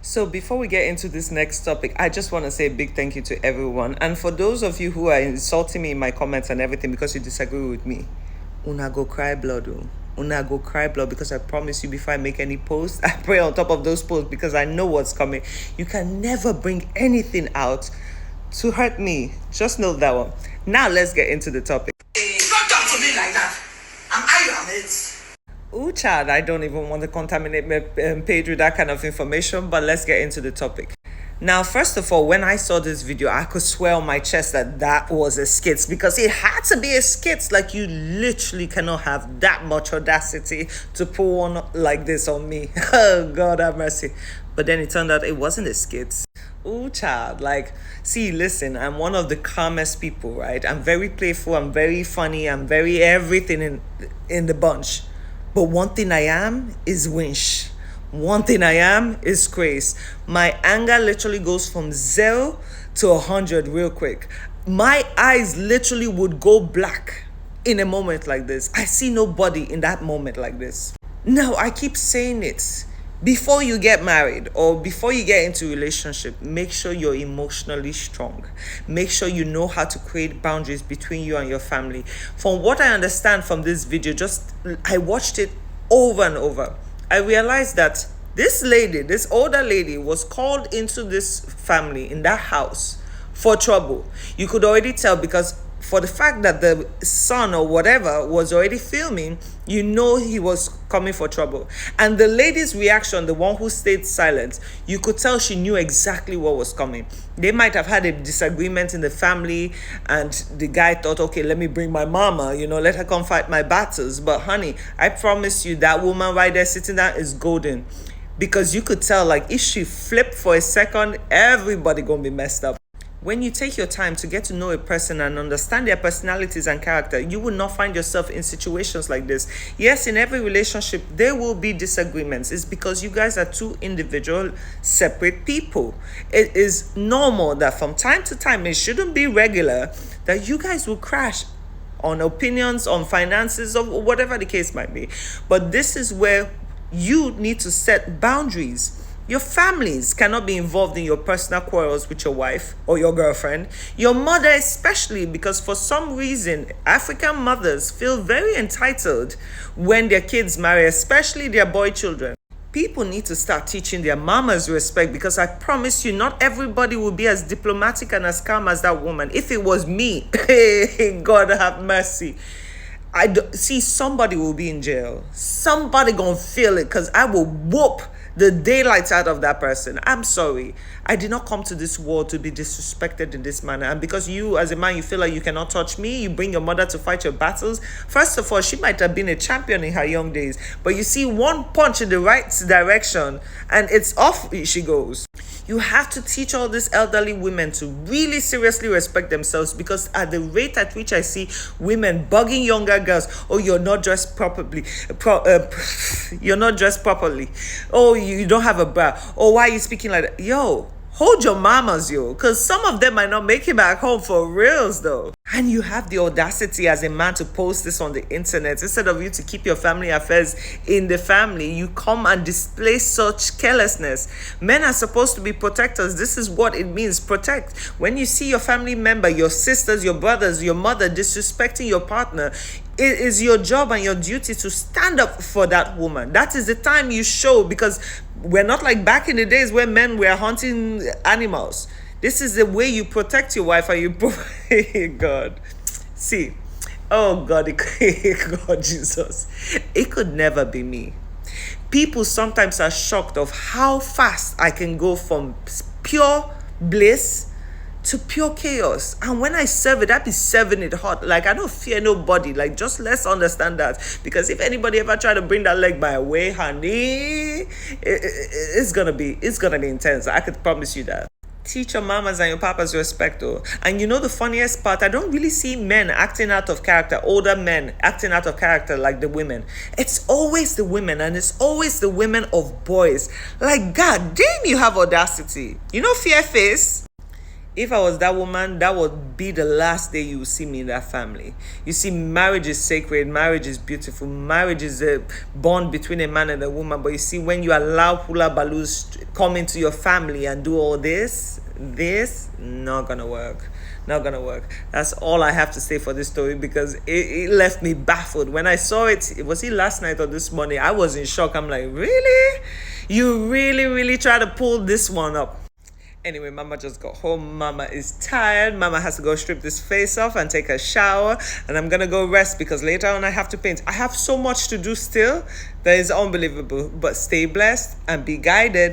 So before we get into this next topic, I just want to say a big thank you to everyone. And for those of you who are insulting me in my comments and everything because you disagree with me, una go cry blood. Oh. Una go cry blood, because I promise you, before I make any posts, I pray on top of those posts because I know what's coming. You can never bring anything out to hurt me. Just know that one. Now let's get into the topic. Don't talk to me like that. Am I your mate? Ooh, child, I don't even want to contaminate my page with that kind of information, but let's get into the topic. Now, first of all, when I saw this video, I could swear on my chest that that was a skit, because it had to be a skit. Like, you literally cannot have that much audacity to pull one like this on me. Oh, God have mercy. But then it turned out it wasn't a skit. Ooh, child, like, see, listen, I'm one of the calmest people, right? I'm very playful, I'm very funny, I'm very everything in the bunch. But one thing I am is winch. One thing I am is craze. My anger literally goes from 0 to 100 real quick. My eyes literally would go black in a moment like this. I see nobody in that moment like this. Now, I keep saying it. Before you get married or before you get into a relationship, make sure you're emotionally strong. Make sure you know how to create boundaries between you and your family. From what I understand from this video, I watched it over and over. I realized that this lady, this older lady, was called into this family in that house for trouble. You could already tell, because for the fact that the son or whatever was already filming, you know he was coming for trouble. And the lady's reaction, the one who stayed silent, you could tell she knew exactly what was coming. They might have had a disagreement in the family, and the guy thought, okay, let me bring my mama, let her come fight my battles. But honey, I promise you, that woman right there sitting down is golden. Because you could tell, like, if she flipped for a second, everybody gonna be messed up. When you take your time to get to know a person and understand their personalities and character, you will not find yourself in situations like this. Yes, in every relationship, there will be disagreements. It's because you guys are two individual, separate people. It is normal that from time to time, it shouldn't be regular, that you guys will crash on opinions, on finances, or whatever the case might be. But this is where you need to set boundaries. Your families cannot be involved in your personal quarrels with your wife or your girlfriend. Your mother especially, because for some reason, African mothers feel very entitled when their kids marry, especially their boy children. People need to start teaching their mamas respect, because I promise you, not everybody will be as diplomatic and as calm as that woman. If it was me, God have mercy. See, somebody will be in jail. Somebody gonna feel it, because I will whoop the daylights out of that person. I'm sorry. I did not come to this world to be disrespected in this manner. And because you, as a man, you feel like you cannot touch me, you bring your mother to fight your battles. First of all, she might have been a champion in her young days. But you see, one punch in the right direction and it's off she goes. You have to teach all these elderly women to really seriously respect themselves, because at the rate at which I see women bugging younger girls, oh, you're not dressed properly, you're not dressed properly, oh, you don't have a bra, oh, why are you speaking like that? Yo, hold your mamas, because some of them might not make it back home for reals though. And you have the audacity as a man to post this on the internet. Instead of you to keep your family affairs in the family, you come and display such carelessness. Men are supposed to be protectors. This is what it means, protect. When you see your family member, your sisters, your brothers, your mother disrespecting your partner, it is your job and your duty to stand up for that woman. That is the time you show, because we're not like back in the days where men were hunting animals. This is the way you protect your wife, and you God. See, oh God, God, Jesus. It could never be me. People sometimes are shocked of how fast I can go from pure bliss to pure chaos. And when I serve it, I be serving it hot. Like, I don't fear nobody. Like, just let's understand that. Because if anybody ever try to bring that leg my way, honey, it's gonna be intense. I could promise you that. Teach your mamas and your papas respect, though. And you know the funniest part? I don't really see men acting out of character, older men acting out of character like the women. It's always the women, and it's always the women of boys. Like, God damn, you have audacity. You know, fear face? If I was that woman, that would be the last day you will see me in that family. You see, marriage is sacred, marriage is beautiful, marriage is a bond between a man and a woman. But you see, when you allow hula balloons come into your family and do all this not gonna work. Not gonna work. That's all I have to say for this story, because it left me baffled. When I saw it, was it last night or this morning? I was in shock. I'm like, really? You really try to pull this one up? Anyway, Mama just got home. Mama is tired. Mama has to go strip this face off and take a shower. And I'm gonna go rest because later on I have to paint. I have so much to do still that is unbelievable. But stay blessed and be guided.